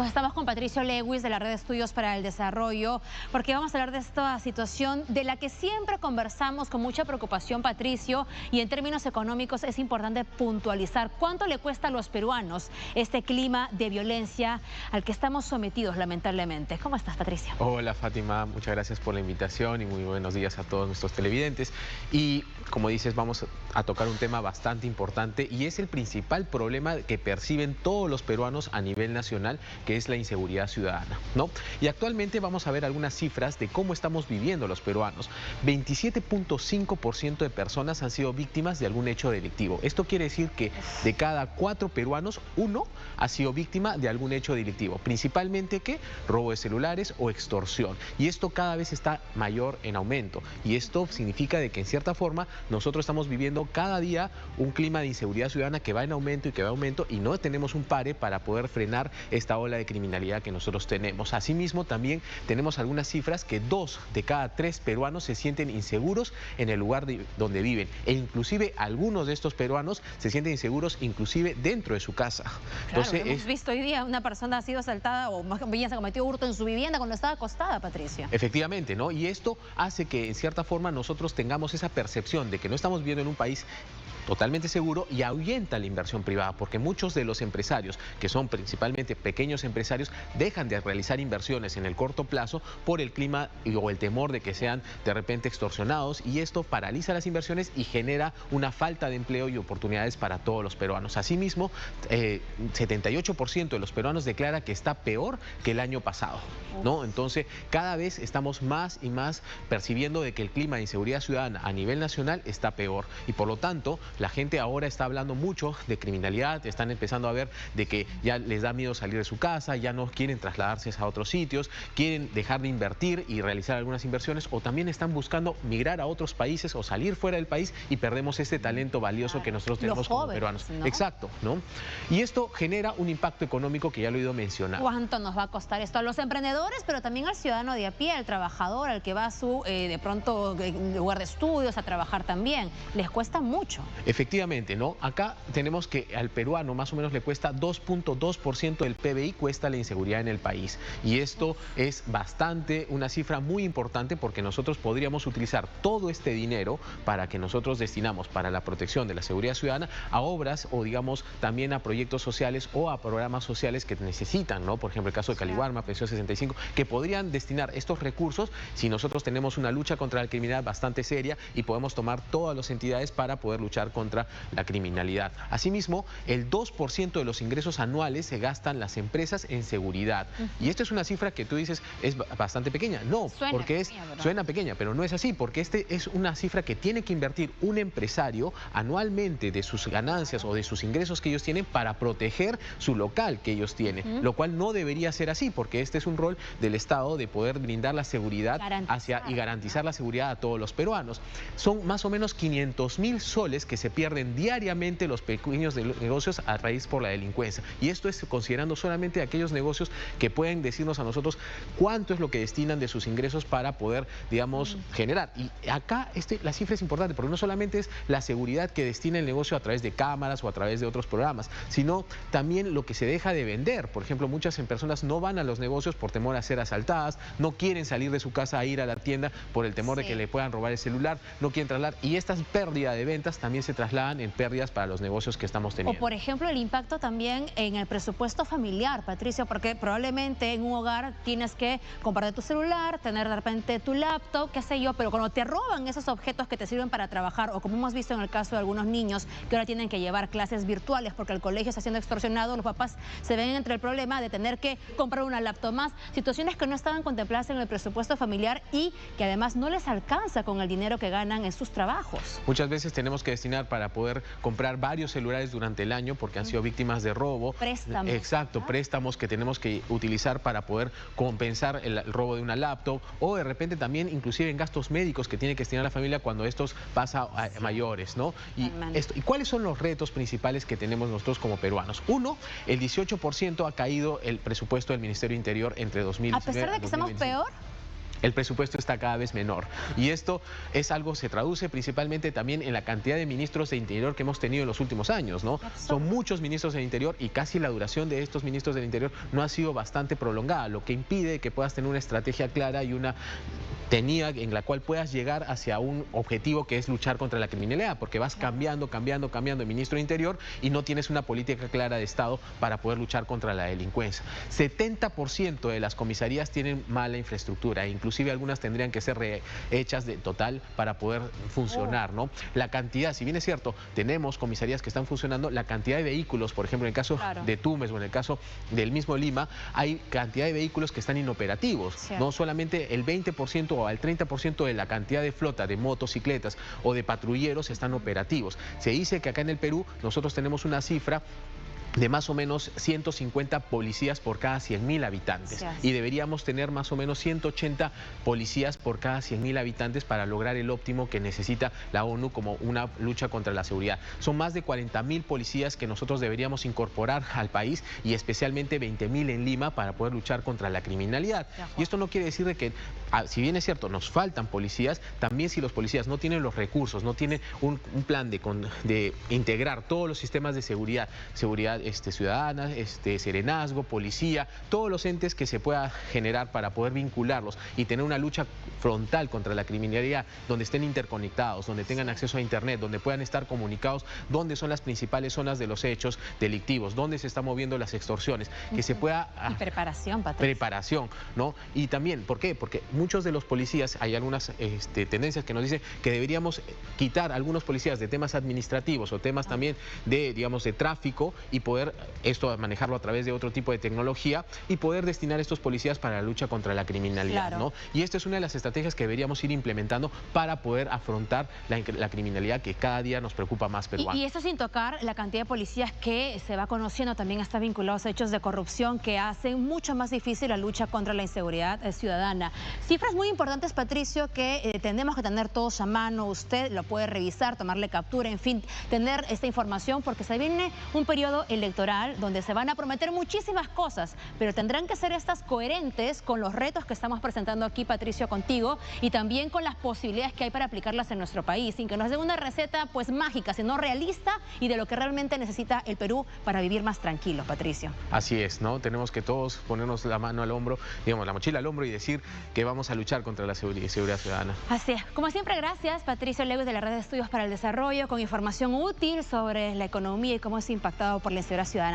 Estamos con Patricio Lewis de la Red de Estudios para el Desarrollo, porque vamos a hablar de esta situación de la que siempre conversamos con mucha preocupación, Patricio, y en términos económicos es importante puntualizar cuánto le cuesta a los peruanos este clima de violencia al que estamos sometidos lamentablemente. ¿Cómo estás, Patricio? Hola, Fátima, muchas gracias por la invitación y muy buenos días a todos nuestros televidentes. Y como dices, vamos a tocar un tema bastante importante y es el principal problema que perciben todos los peruanos a nivel nacional, que es la inseguridad ciudadana, ¿no? Y actualmente vamos a ver algunas cifras de cómo estamos viviendo los peruanos. 27.5% de personas han sido víctimas de algún hecho delictivo. Esto quiere decir que de cada 4 peruanos, 1 ha sido víctima de algún hecho delictivo, principalmente ¿qué? Robo de celulares o extorsión. Y esto cada vez está mayor en aumento. Y esto significa de que en cierta forma nosotros estamos viviendo cada día un clima de inseguridad ciudadana que va en aumento y que va en aumento y no tenemos un pare para poder frenar esta ola de criminalidad que nosotros tenemos. Asimismo, también tenemos algunas cifras que 2 de cada 3 peruanos se sienten inseguros en el lugar donde viven. E inclusive algunos de estos peruanos se sienten inseguros inclusive dentro de su casa. Claro, entonces, hemos visto hoy día una persona ha sido asaltada o más bien se cometió hurto en su vivienda cuando estaba acostada, Patricia. Efectivamente, ¿no? Y esto hace que en cierta forma nosotros tengamos esa percepción de que no estamos viviendo en un país totalmente seguro y ahuyenta la inversión privada, porque muchos de los empresarios, que son principalmente pequeños empresarios, dejan de realizar inversiones en el corto plazo por el clima o el temor de que sean de repente extorsionados, y esto paraliza las inversiones y genera una falta de empleo y oportunidades para todos los peruanos. Asimismo, 78% de los peruanos declara que está peor que el año pasado, ¿no? Entonces, cada vez estamos más y más percibiendo de que el clima de inseguridad ciudadana a nivel nacional está peor y por lo tanto la gente ahora está hablando mucho de criminalidad, están empezando a ver de que ya les da miedo salir de su casa, ya no quieren trasladarse a otros sitios, quieren dejar de invertir y realizar algunas inversiones, o también están buscando migrar a otros países o salir fuera del país y perdemos este talento valioso que nosotros tenemos como peruanos. ¿No? Exacto, ¿no? Y esto genera un impacto económico que ya lo he ido mencionando. ¿Cuánto nos va a costar esto a los emprendedores, pero también al ciudadano de a pie, al trabajador, al que va a su, de pronto, lugar de estudios, a trabajar también? Les cuesta mucho. Efectivamente, ¿no? Acá tenemos que al peruano más o menos le cuesta 2.2% del PBI cuesta la inseguridad en el país. Y esto es bastante, una cifra muy importante, porque nosotros podríamos utilizar todo este dinero para que nosotros destinamos para la protección de la seguridad ciudadana a obras o digamos también a proyectos sociales o a programas sociales que necesitan, ¿no? Por ejemplo, el caso de Caliwarma, Pensión 65, que podrían destinar estos recursos si nosotros tenemos una lucha contra la criminalidad bastante seria y podemos tomar todas las entidades para poder luchar contra la criminalidad. Asimismo, el 2% de los ingresos anuales se gastan las empresas en seguridad. Y esto es una cifra que tú dices es bastante pequeña. No, suena porque pequeña, suena pequeña, pero no es así, porque este es una cifra que tiene que invertir un empresario anualmente de sus ganancias o de sus ingresos que ellos tienen para proteger su local que ellos tienen, lo cual no debería ser así, porque este es un rol del Estado de poder brindar la seguridad y garantizar la seguridad a todos los peruanos. Son más o menos 500.000 soles que se pierden diariamente los pequeños negocios a raíz por la delincuencia. Y esto es considerando solamente aquellos negocios que pueden decirnos a nosotros cuánto es lo que destinan de sus ingresos para poder, digamos, generar. Y acá la cifra es importante, porque no solamente es la seguridad que destina el negocio a través de cámaras o a través de otros programas, sino también lo que se deja de vender. Por ejemplo, muchas personas no van a los negocios por temor a ser asaltadas, no quieren salir de su casa a ir a la tienda por el temor de que le puedan robar el celular, no quieren trasladar, y estas pérdidas de ventas también se trasladan en pérdidas para los negocios que estamos teniendo. O por ejemplo el impacto también en el presupuesto familiar, Patricio, porque probablemente en un hogar tienes que comprarte tu celular, tener de repente tu laptop, qué sé yo, pero cuando te roban esos objetos que te sirven para trabajar, o como hemos visto en el caso de algunos niños que ahora tienen que llevar clases virtuales porque el colegio está siendo extorsionado, los papás se ven entre el problema de tener que comprar una laptop más, situaciones que no estaban contempladas en el presupuesto familiar y que además no les alcanza con el dinero que ganan en sus trabajos. Muchas veces tenemos que destinar para poder comprar varios celulares durante el año porque han sido víctimas de robo. Préstamos. Exacto, préstamos que tenemos que utilizar para poder compensar el robo de una laptop, o de repente también inclusive en gastos médicos que tiene que destinar la familia cuando estos pasan a mayores, ¿no? ¿Y cuáles son los retos principales que tenemos nosotros como peruanos? Uno, el 18% ha caído el presupuesto del Ministerio del Interior entre 2019 y 2025. A pesar de que estamos peor. el presupuesto está cada vez menor. Y esto es algo, se traduce principalmente también en la cantidad de ministros de Interior que hemos tenido en los últimos años, ¿no? Son muchos ministros del Interior y casi la duración de estos ministros del Interior no ha sido bastante prolongada, lo que impide que puedas tener una estrategia clara y una tenida en la cual puedas llegar hacia un objetivo que es luchar contra la criminalidad, porque vas cambiando de ministro de Interior y no tienes una política clara de Estado para poder luchar contra la delincuencia. 70% de las comisarías tienen mala infraestructura, inclusive algunas tendrían que ser rehechas de total para poder funcionar, ¿no? La cantidad, si bien es cierto, tenemos comisarías que están funcionando, la cantidad de vehículos, por ejemplo, en el caso de Tumbes o en el caso del mismo Lima, hay cantidad de vehículos que están inoperativos, no solamente el 20% o al 30% de la cantidad de flota de motocicletas o de patrulleros están operativos. Se dice que acá en el Perú nosotros tenemos una cifra de más o menos 150 policías por cada 100.000 habitantes. Y deberíamos tener más o menos 180 policías por cada 100.000 habitantes para lograr el óptimo que necesita la ONU como una lucha contra la seguridad. Son más de 40.000 policías que nosotros deberíamos incorporar al país y especialmente 20.000 en Lima para poder luchar contra la criminalidad. Y esto no quiere decir de que, si bien es cierto, nos faltan policías, también si los policías no tienen los recursos, no tienen un plan de integrar todos los sistemas de seguridad ciudadana, serenazgo, policía, todos los entes que se pueda generar para poder vincularlos y tener una lucha frontal contra la criminalidad, donde estén interconectados, donde tengan acceso a internet, donde puedan estar comunicados, dónde son las principales zonas de los hechos delictivos, dónde se están moviendo las extorsiones, que se pueda... Y preparación, Patricia. Preparación, ¿no? Y también, ¿por qué? Porque muchos de los policías, hay algunas tendencias que nos dicen que deberíamos quitar a algunos policías de temas administrativos o temas también de, digamos, de tráfico y poder esto manejarlo a través de otro tipo de tecnología y poder destinar a estos policías para la lucha contra la criminalidad, ¿no? Y esta es una de las estrategias que deberíamos ir implementando para poder afrontar la criminalidad que cada día nos preocupa más peruanos. Y esto sin tocar la cantidad de policías que se va conociendo también está vinculados a hechos de corrupción que hacen mucho más difícil la lucha contra la inseguridad ciudadana. Cifras muy importantes, Patricio, que tenemos que tener todos a mano. Usted lo puede revisar, tomarle captura, en fin, tener esta información porque se viene un periodo electoral donde se van a prometer muchísimas cosas, pero tendrán que ser estas coherentes con los retos que estamos presentando aquí, Patricio, contigo, y también con las posibilidades que hay para aplicarlas en nuestro país, sin que nos den una receta pues mágica, sino realista y de lo que realmente necesita el Perú para vivir más tranquilos, Patricio. Así es, ¿no? Tenemos que todos ponernos la mano al hombro, digamos, la mochila al hombro y decir que vamos a luchar contra la seguridad ciudadana. Así es. Como siempre, gracias, Patricio Lewis de la Red de Estudios para el Desarrollo, con información útil sobre la economía y cómo es impactado por la inseguridad ciudadana.